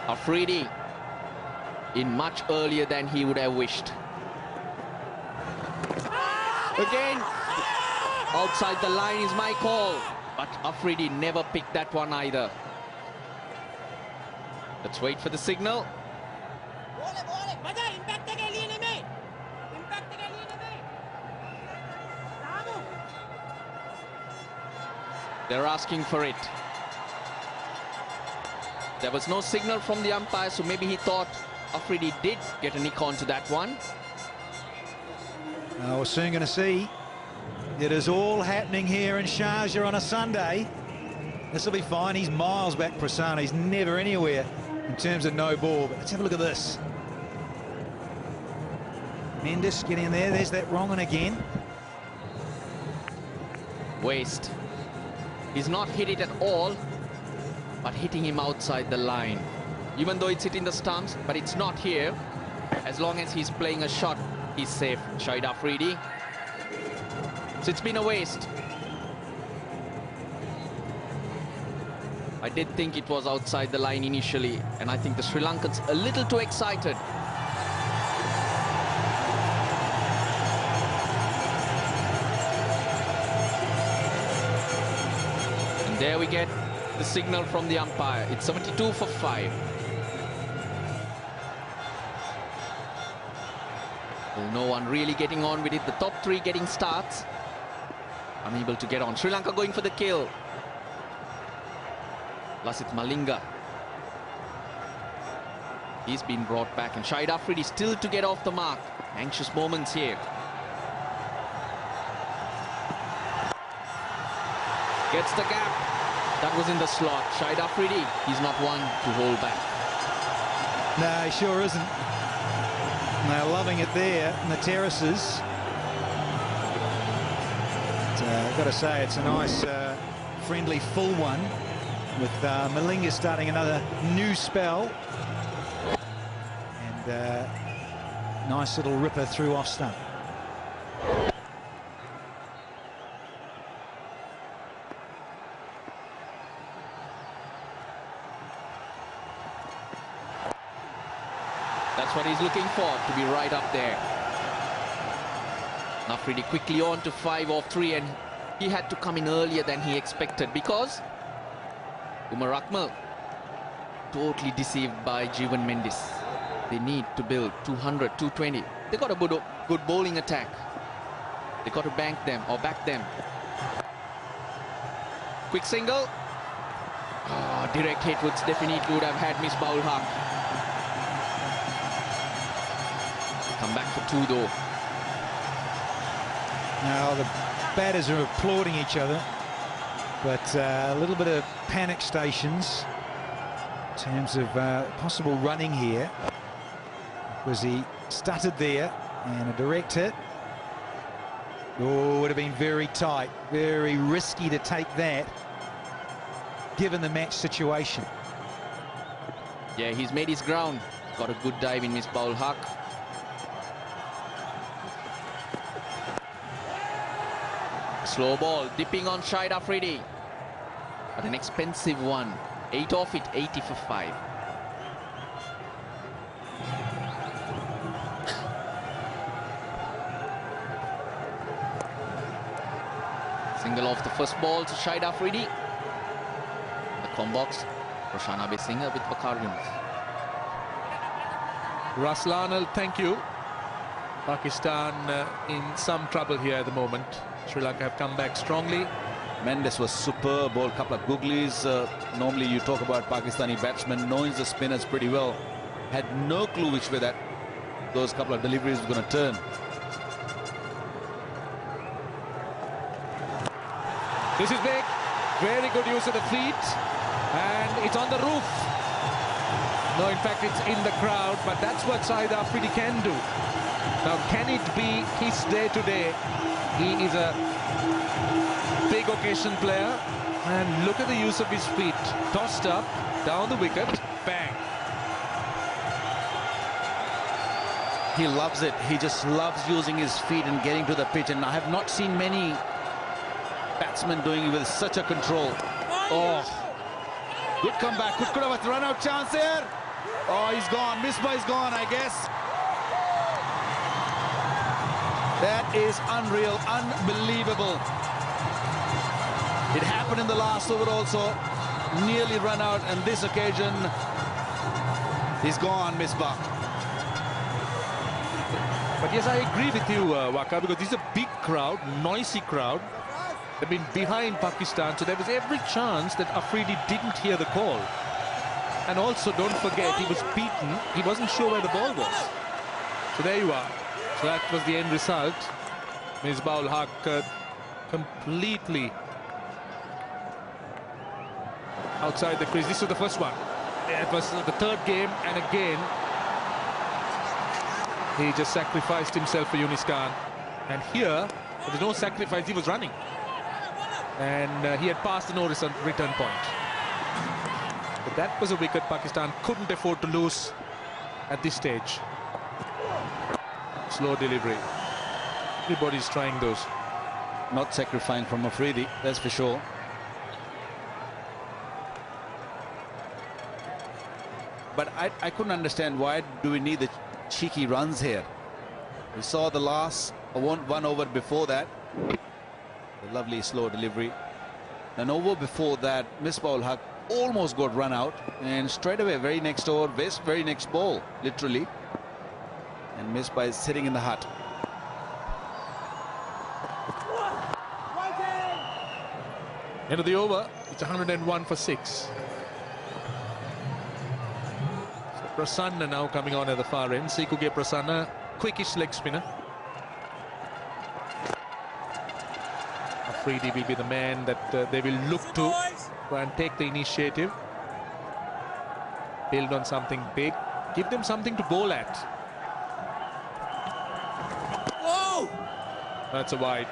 Afridi in much earlier than he would have wished. Again, outside the line is my call, but Afridi never picked that one either. Let's wait for the signal. They're asking for it. There was no signal from the umpire, so maybe he thought Afridi did get a nick onto that one. We're soon going to see. It is all happening here in Sharjah on a Sunday. This will be fine. He's miles back, Prasanna. He's never anywhere in terms of no ball. But let's have a look at this. Mendes getting in there. There's that wrong one again. Waste. He's not hit it at all, but hitting him outside the line. Even though it's hitting the stumps, but it's not here. As long as he's playing a shot, he's safe. Shahid Afridi. So it's been a waste. I did think it was outside the line initially, and I think the Sri Lankans a little too excited. And there we get the signal from the umpire. It's 72 for 5. Well, no one really getting on with it. The top 3 getting starts. Unable to get on. Sri Lanka going for the kill. Lasith Malinga. He's been brought back, and Shahid Afridi still to get off the mark. Anxious moments here. Gets the gap. That was in the slot. Shahid Afridi, he's not one to hold back. No, he sure isn't. They're loving it there in the terraces. I've got to say, it's a nice, friendly, full one, with Malinga starting another new spell. And nice little ripper through off stump. That's what he's looking for, to be right up there. Afridi quickly on to 5 off 3, and he had to come in earlier than he expected because Umar Akmal totally deceived by Jeevan Mendes. They need to build 200, 220. They got a good bowling attack. They got to bank them or back them. Quick single. Oh, direct hit would definitely would have had Miss Baul Haq. Come back for 2 though. Now the batters are applauding each other, but a little bit of panic stations in terms of possible running here, because he stuttered there, and a direct hit. Oh, would have been very tight, very risky to take that, given the match situation. Yeah, he's made his ground. Got a good dive in Miss Baul Haq. Slow ball, dipping on Shahid Afridi. But an expensive one. 8 off it, 80 for 5. Single off the first ball to Shahid Afridi. The combox, Roshana Besinga with Bakarians. Raslanal, thank you. Pakistan in some trouble here at the moment. Sri Lanka have come back strongly. Mendes was superb, bowled a couple of googlies. Normally you talk about Pakistani batsmen knowing the spinners pretty well. Had no clue which way that those couple of deliveries were going to turn. This is big. Very good use of the feet. And it's on the roof. No, in fact, it's in the crowd. But that's what Shahid Afridi can do. Now, can it be his day today? He is a big occasion player, and look at the use of his feet. Tossed up, down the wicket, bang. He loves it. He just loves using his feet and getting to the pitch, and I have not seen many batsmen doing it with such a control. Oh, good comeback. Could have a run-out chance here. Oh, he's gone. Misbah is gone, I guess. That is unreal, unbelievable. It happened in the last over also. Nearly run out, and this occasion, he's gone, Misbah. But yes, I agree with you, Waka, because this is a big crowd, noisy crowd. They've been behind Pakistan, so there was every chance that Afridi didn't hear the call. And also, don't forget, he was beaten. He wasn't sure where the ball was. So there you are. So that was the end result. Misbah-ul-Haq completely outside the crease. This was the first one. It was the third game, and again, he just sacrificed himself for Yunis Khan. And here, there was no sacrifice, he was running. And he had passed the no return point. But that was a wicket Pakistan couldn't afford to lose at this stage. Slow delivery. Everybody's trying those. Not sacrificing from Afridi, that's for sure. But I couldn't understand, why do we need the cheeky runs here? We saw the last one over before that. A lovely slow delivery. An over before that, Misbah-ul-Haq almost got run out, and straight away, very next over, very next ball, literally. And Misbah is sitting in the hut. End of the over, it's 101 for 6. Prasanna now coming on at the far end. Sikuge Prasanna, quickish leg spinner. Afridi will be the man that they will look to try and take the initiative. Build on something big. Give them something to bowl at. Whoa! That's a wide.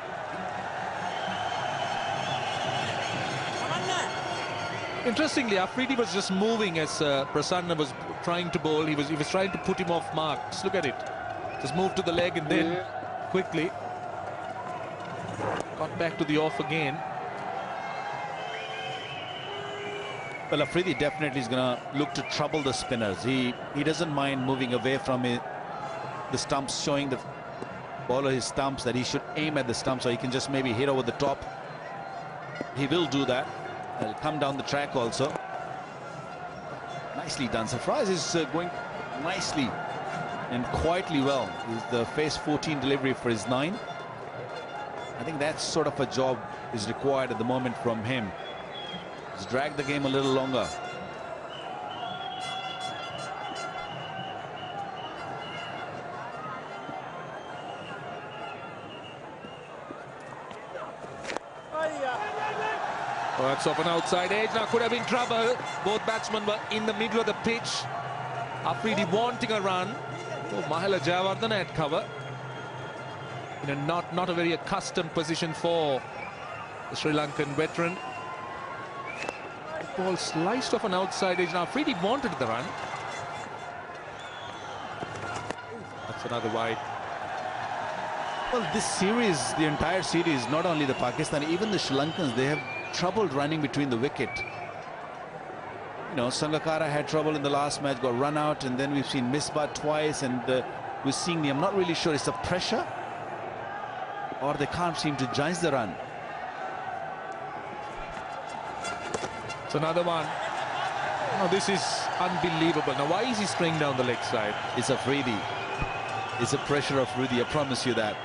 Interestingly, Afridi was just moving as Prasanna was trying to bowl. He was trying to put him off mark. Just look at it. Just moved to the leg and then quickly got back to the off again. Well, Afridi definitely is going to look to trouble the spinners. He doesn't mind moving away from the stumps, showing the bowler his stumps, that he should aim at the stumps so he can just maybe hit over the top. He will do that. He'll come down the track also. Nicely done. Sarfraz is going nicely and quietly well. He's the phase 14 delivery for his 9. I think that sort of a job is required at the moment from him. Just drag the game a little longer. Oh, that's off an outside edge. Now could have been trouble. Both batsmen were in the middle of the pitch. Afridi wanting a run. Oh, Mahela Jayawardene at cover. In a not a very accustomed position for the Sri Lankan veteran. The ball sliced off an outside edge. Now Afridi wanted the run. That's another wide. Well, this series, the entire series, not only the Pakistani, even the Sri Lankans, they have troubled running between the wicket. You know, Sangakkara had trouble in the last match, got run out, and then we've seen Misbah twice, and we're seeing the, I'm not really sure, it's the pressure or they can't seem to judge the run. It's another one. Now this is unbelievable. Now why is he spraying down the leg side? It's Afridi. It's a pressure of Afridi, I promise you that.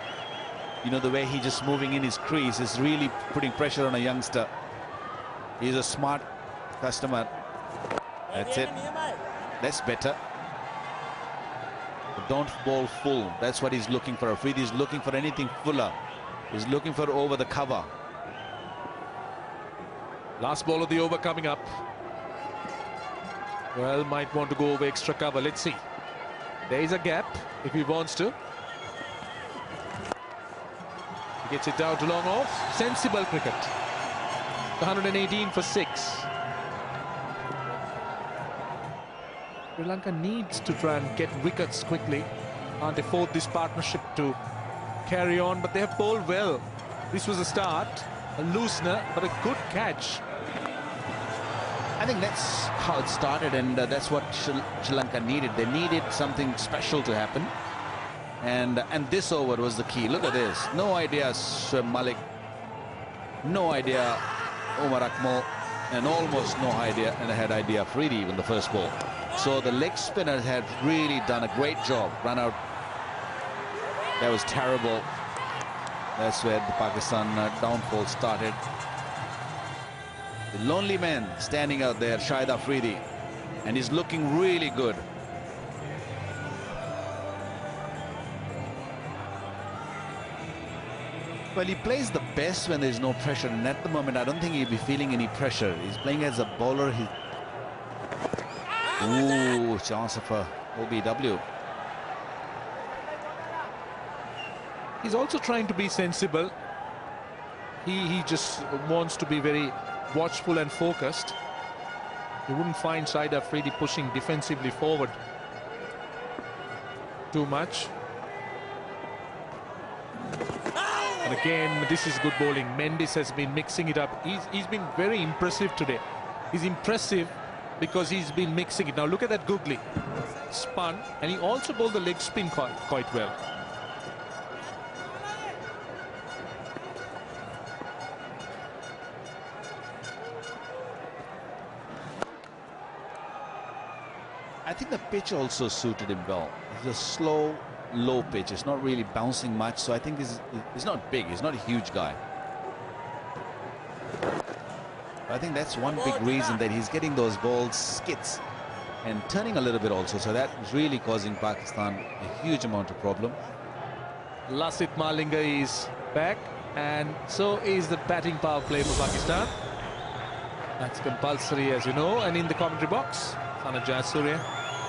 You know, the way he's just moving in his crease is really putting pressure on a youngster. He's a smart customer. That's it. That's better. But don't bowl full. That's what he's looking for. Afridi is looking for anything fuller. He's looking for over the cover. Last ball of the over coming up. Well, might want to go over extra cover. Let's see. There is a gap if he wants to. He gets it down to long off. Sensible cricket. 118 for 6. Sri Lanka needs to try and get wickets quickly. Can't afford this partnership to carry on, but they have bowled well. This was a start, a loosener, but a good catch. I think that's how it started, and that's what Sri Lanka needed. They needed something special to happen, and this over was the key. Look at this. No idea Shoaib Malik, no idea Umar Akmal, and almost no idea, and I had idea Afridi even the first ball. So the leg spinners had really done a great job. Run out. That was terrible. That's where the Pakistan downfall started. The lonely man standing out there, Shahid Afridi, and he's looking really good. Well, he plays the best when there's no pressure, and at the moment I don't think he'll be feeling any pressure. He's playing as a bowler. Ooh, chance of a OBW. He's also trying to be sensible. He just wants to be very watchful and focused. You wouldn't find Shahid Afridi pushing defensively forward too much. And again, this is good bowling. Mendis has been mixing it up. He's been very impressive today. He's impressive because he's been mixing it. Now look at that googly. Spun, and he also bowled the leg spin quite well. I think the pitch also suited him well. It's a slow, low pitch. It's not really bouncing much, so I think he's not big. He's not a huge guy. But I think that's one big reason that he's getting those balls skits and turning a little bit also. So that is really causing Pakistan a huge amount of problem. Lasith Malinga is back, and so is the batting power play for Pakistan. That's compulsory, as you know. And in the commentary box, Sana Jayasuriya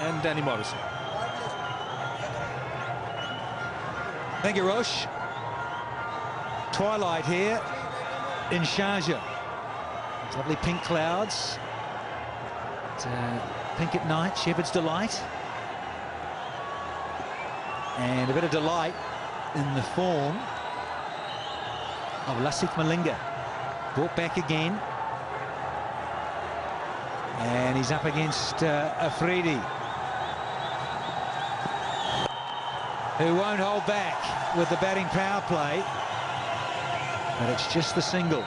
and Danny Morrison. Thank you, Rosh. Twilight here in Sharjah. Lovely pink clouds. Pink at night, Shepherd's Delight. And a bit of delight in the form of Lasith Malinga. Brought back again. And he's up against Afridi, who won't hold back with the batting power play. But it's just the single.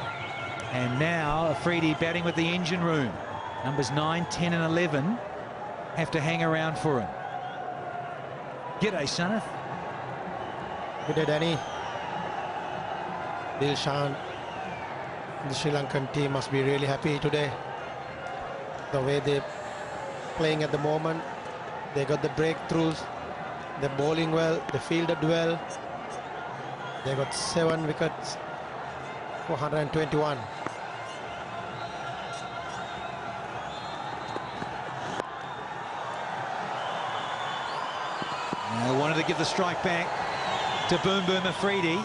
And now Afridi batting with the engine room. Numbers 9, 10 and 11 have to hang around for him. G'day, Sanath. Good day, Danny. Dilshan, the Sri Lankan team must be really happy today. The way they're playing at the moment, they got the breakthroughs, they're bowling well, they fielded well. They got 7 wickets for 121. I wanted to give the strike back to Boom Boom Afridi,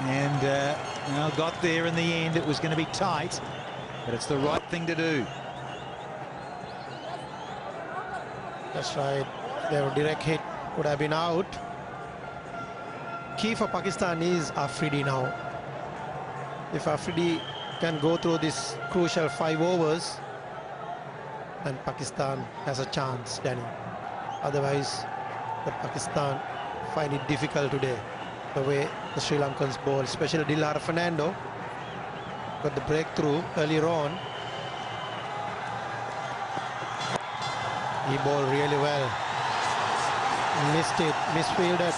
and got there in the end. It was going to be tight, but it's the right thing to do. That's right. Their direct hit would have been out. Key for Pakistan is Afridi now. If Afridi can go through this crucial 5 overs, then Pakistan has a chance, Danny. Otherwise, the Pakistan find it difficult today. The way the Sri Lankans bowl, especially Dilara Fernando, got the breakthrough earlier on. He bowled really well. Missed it, misfielded.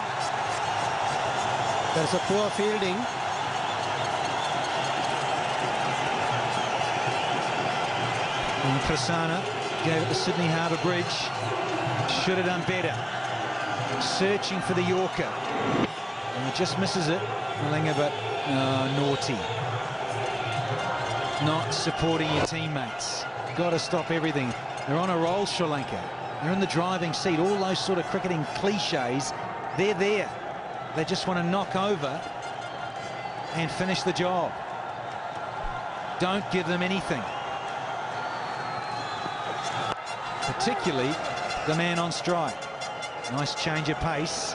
There's a poor fielding. And Prasanna gave it to Sydney Harbour Bridge. Should have done better. Searching for the Yorker. And it just misses it. Malinga, but naughty. Not supporting your teammates. Got to stop everything. They're on a roll, Sri Lanka. They're in the driving seat. All those sort of cricketing cliches, they're there. They just want to knock over and finish the job. Don't give them anything. Particularly the man on strike. Nice change of pace.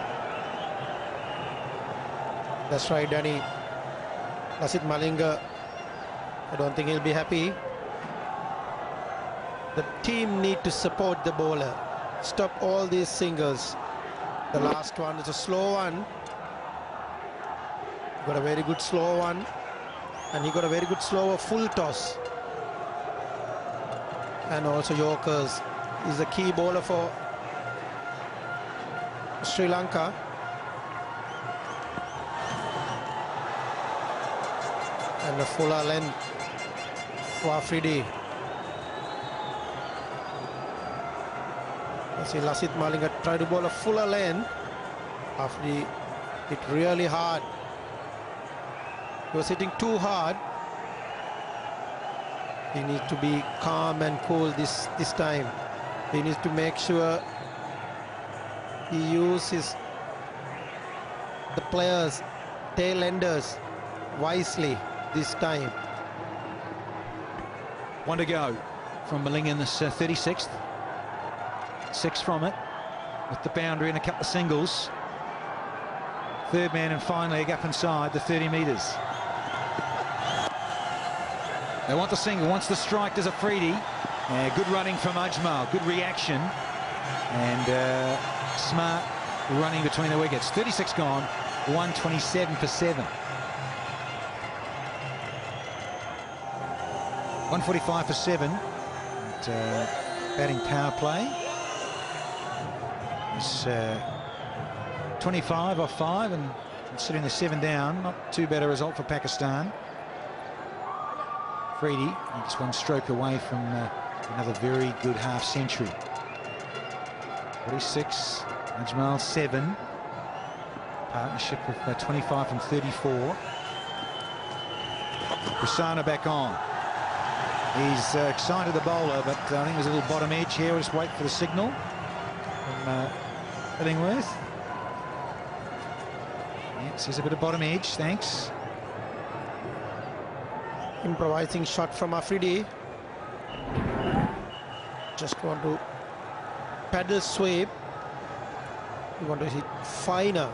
That's right, Danny. Lasith Malinga, I don't think he'll be happy. The team need to support the bowler. Stop all these singles. The last one is a slow one. Got a very good slow one. And he got a very good slower full toss. And also Yorkers. He's a key bowler for Sri Lanka. And a fuller length for Afridi. You see Lasith Malinga try to bowl a fuller length. Afridi hit really hard. He was hitting too hard. He needs to be calm and cool this time. He needs to make sure he uses the players, tail enders wisely this time. One to go from Malinga in this 36th. 6 from it with the boundary and a couple of singles. Third man and fine leg up inside the 30 metres. They want the single, wants the strike, there's Afridi. Good running from Ajmal, good reaction. And smart running between the wickets. 36 gone, 127 for 7. 145 for 7. And, batting power play. It's 25 off 5 and considering the 7 down, not too bad a result for Pakistan. Afridi, just one stroke away from another very good half century. 46, Ajmal 7. Partnership with 25 from 34. Prasanna back on. He's excited the bowler, but I think there's a little bottom edge here. We'll just wait for the signal from Illingworth. Yeah, says a bit of bottom edge, thanks. Improvising shot from Afridi. Just want to paddle sweep. You want to hit finer.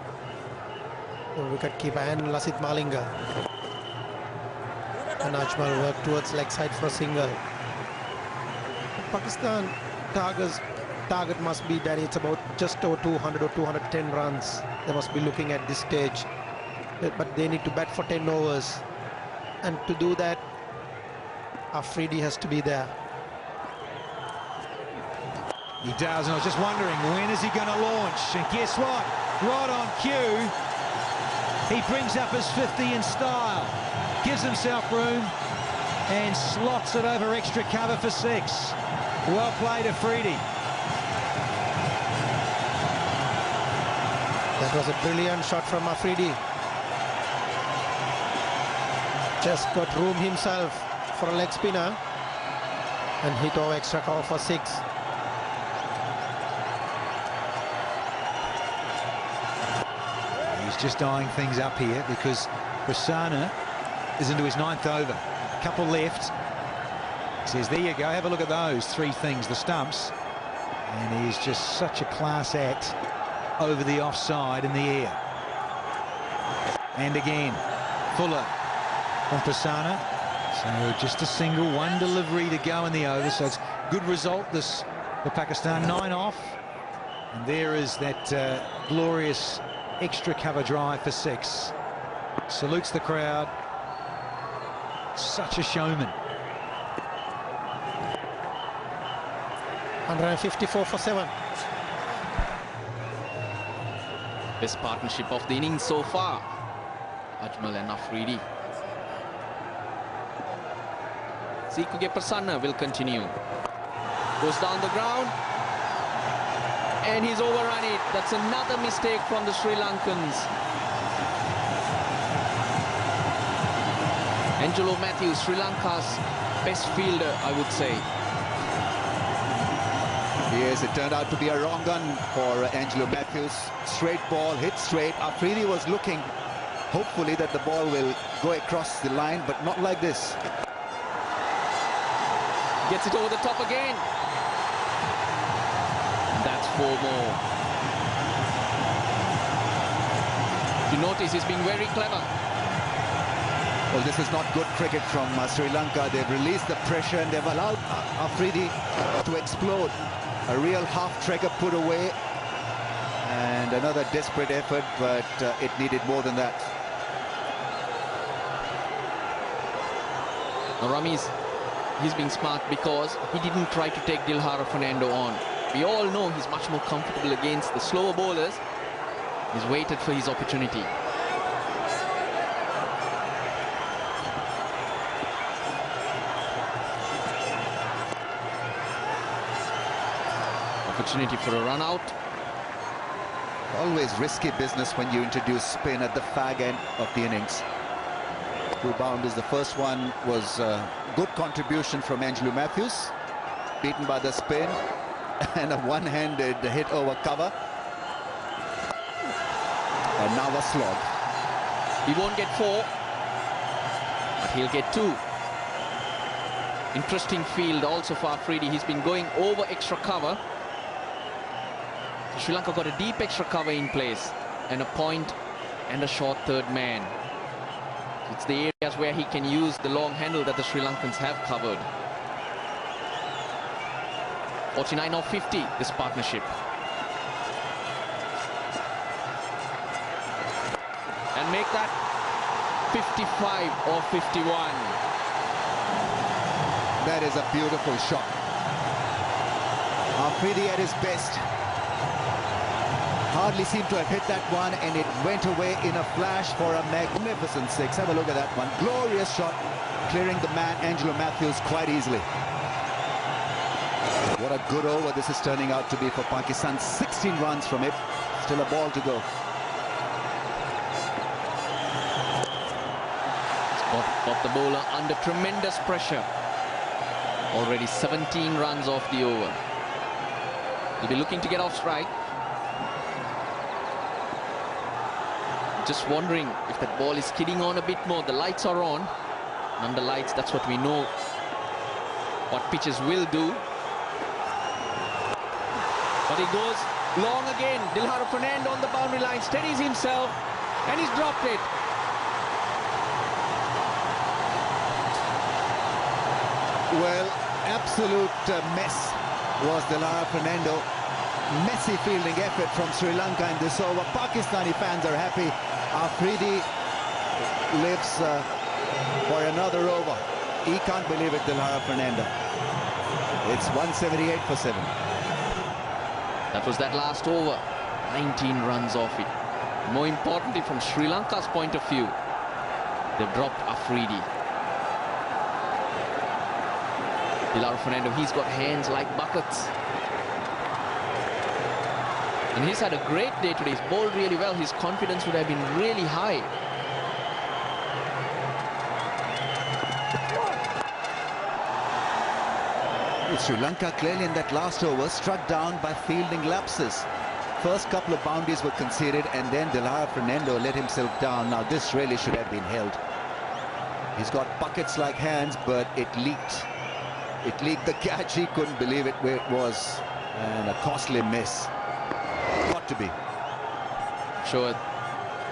The wicketkeeper and Lasith Malinga. And Ajmal work towards leg side for a single. Pakistan target must be that it's about just over 200 or 210 runs. They must be looking at this stage. But they need to bat for 10 overs. And to do that, Afridi has to be there. He does, and I was just wondering, when is he going to launch? And guess what? Right on cue, he brings up his 50 in style, gives himself room, and slots it over extra cover for 6. Well played, Afridi. That was a brilliant shot from Afridi. Just got room himself for a leg spinner and hit over extra cover for 6. He's just eyeing things up here because Prasanna is into his 9th over. A couple left. He says, there you go, have a look at those 3 things, the stumps. And he's just such a class act over the offside in the air. And again, Fuller from Prasanna. So just a single, 1 delivery to go in the over. So it's good result this for Pakistan. 9 off. And there is that glorious extra cover drive for 6. Salutes the crowd. Such a showman. 154 for 7. Best partnership of the innings so far. Ajmal and Afridi. Sikuge Prasanna will continue. Goes down the ground. And he's overrun it. That's another mistake from the Sri Lankans. Angelo Matthews, Sri Lanka's best fielder, I would say. Yes, it turned out to be a wrong gun for Angelo Matthews. Straight ball, hit straight. Afridi was looking, hopefully, that the ball will go across the line, but not like this. Gets it over the top again. That's 4 more. You notice he's being very clever. Well, this is not good cricket from Sri Lanka. They've released the pressure and they've allowed Afridi to explode. A real half-trigger put away. And another desperate effort, but it needed more than that. Now, Ramesh, he's being smart because he didn't try to take Dilhara Fernando on. We all know he's much more comfortable against the slower bowlers. He's waited for his opportunity. Opportunity for a run out. Always risky business when you introduce spin at the fag end of the innings. 2 boundaries. The first one was a good contribution from Angelo Matthews, beaten by the spin, and a one-handed hit over cover. And now a slog. He won't get 4, but he'll get 2. Interesting field also for Afridi. He's been going over extra cover. Sri Lanka got a deep extra cover in place and a point and a short third man. It's the areas where he can use the long handle that the Sri Lankans have covered. 49 or 50, this partnership. And make that 55 or 51. That is a beautiful shot. Afridi at his best. Hardly seemed to have hit that one, and it went away in a flash for a magnificent 6. Have a look at that one. Glorious shot, clearing the man Angelo Matthews quite easily. What a good over this is turning out to be for Pakistan. 16 runs from it. Still a ball to go. Got the bowler under tremendous pressure. Already 17 runs off the over. He'll be looking to get off strike. Just wondering if that ball is skidding on a bit more. The lights are on. And under lights, that's what we know what pitches will do. But he goes long again. Dilhara Fernando on the boundary line, steadies himself, and he's dropped it. Well, absolute mess was Dilhara Fernando. Messy fielding effort from Sri Lanka in this over. Pakistani fans are happy. Afridi lives for another over. He can't believe it, Dilhara Fernando. It's 178 for 7. That was that last over. 19 runs off it. More importantly, from Sri Lanka's point of view, they've dropped Afridi. Dilhara Fernando, he's got hands like buckets. And he's had a great day today. He's bowled really well. His confidence would have been really high. Sri Lanka clearly in that last over struck down by fielding lapses. First couple of boundaries were conceded, and then Dilhara Fernando let himself down. Now this really should have been held. He's got buckets like hands, but it leaked. It leaked the catch. He couldn't believe it where it was. And a costly miss. Got to be. Sure,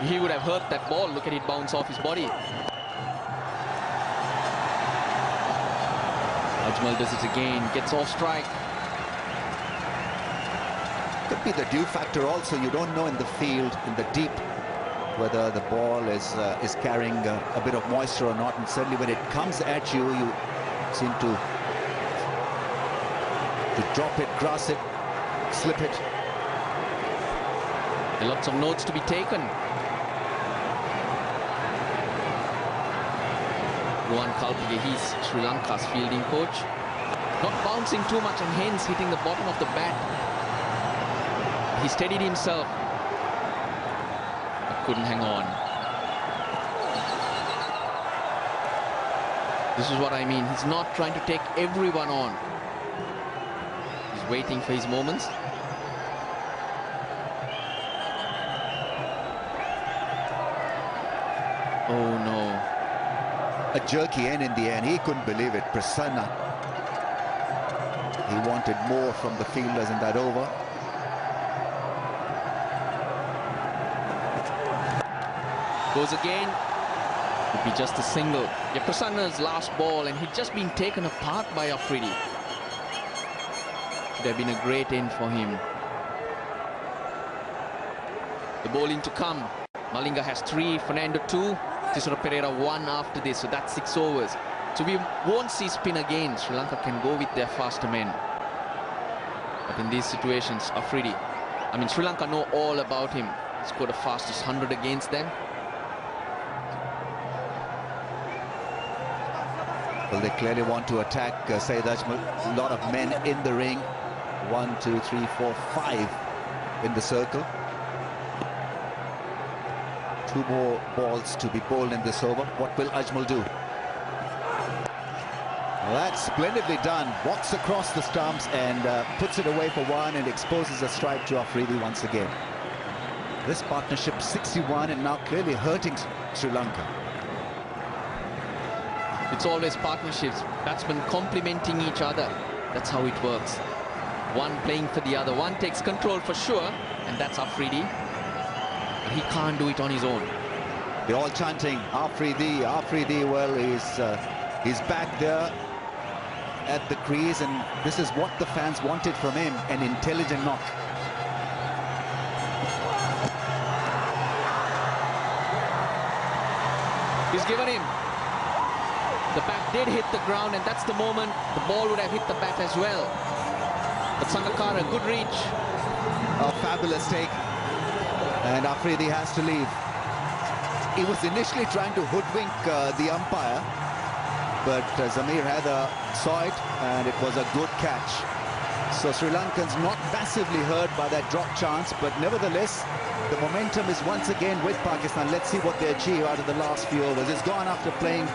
he would have hurt that ball. Look at it bounce off his body. Ajmal does it again, gets off strike. Could be the dew factor also. You don't know in the field, in the deep, whether the ball is carrying a bit of moisture or not. And certainly when it comes at you, you seem to drop it, grass it, slip it. And lots of notes to be taken. Luan Kalpige, he's Sri Lanka's fielding coach. Not bouncing too much and hence hitting the bottom of the bat. He steadied himself, but couldn't hang on. This is what I mean. He's not trying to take everyone on. He's waiting for his moments. Oh no. A jerky end in the end. He couldn't believe it. Prasanna. He wanted more from the fielders in that over. Goes again. Could be just a single. Yeah, Prasanna's last ball, and he'd just been taken apart by Afridi. Should have been a great end for him. The bowling to come. Malinga has 3, Fernando 2, Cicero Pereira 1 after this, so that's 6 overs. So we won't see spin again. Sri Lanka can go with their faster men. But in these situations, Afridi, Sri Lanka know all about him. He scored the fastest 100 against them. Well, they clearly want to attack Saeed Ajmal. A lot of men in the ring. 1, 2, 3, 4, 5 in the circle. 2 more balls to be bowled in this over. What will Ajmal do? Well, that's splendidly done. Walks across the stumps and puts it away for 1 and exposes a strike to Afridi once again. This partnership 61 and now clearly hurting Sri Lanka. It's always partnerships, batsmen complementing each other. That's how it works. One playing for the other. One takes control for sure, and that's Afridi. But he can't do it on his own. They're all chanting, Afridi, Afridi. Well, he's back there at the crease, and this is what the fans wanted from him, an intelligent knock. He's given him. The bat did hit the ground, and that's the moment the ball would have hit the bat as well. But Sangakkara, good reach. A fabulous take. And Afridi has to leave. He was initially trying to hoodwink the umpire, but Zamir Haider saw it, and it was a good catch. So Sri Lankans not massively hurt by that drop chance, but nevertheless, the momentum is once again with Pakistan. Let's see what they achieve out of the last few overs. It's gone after playing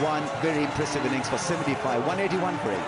one very impressive innings for 75, 181 for 8.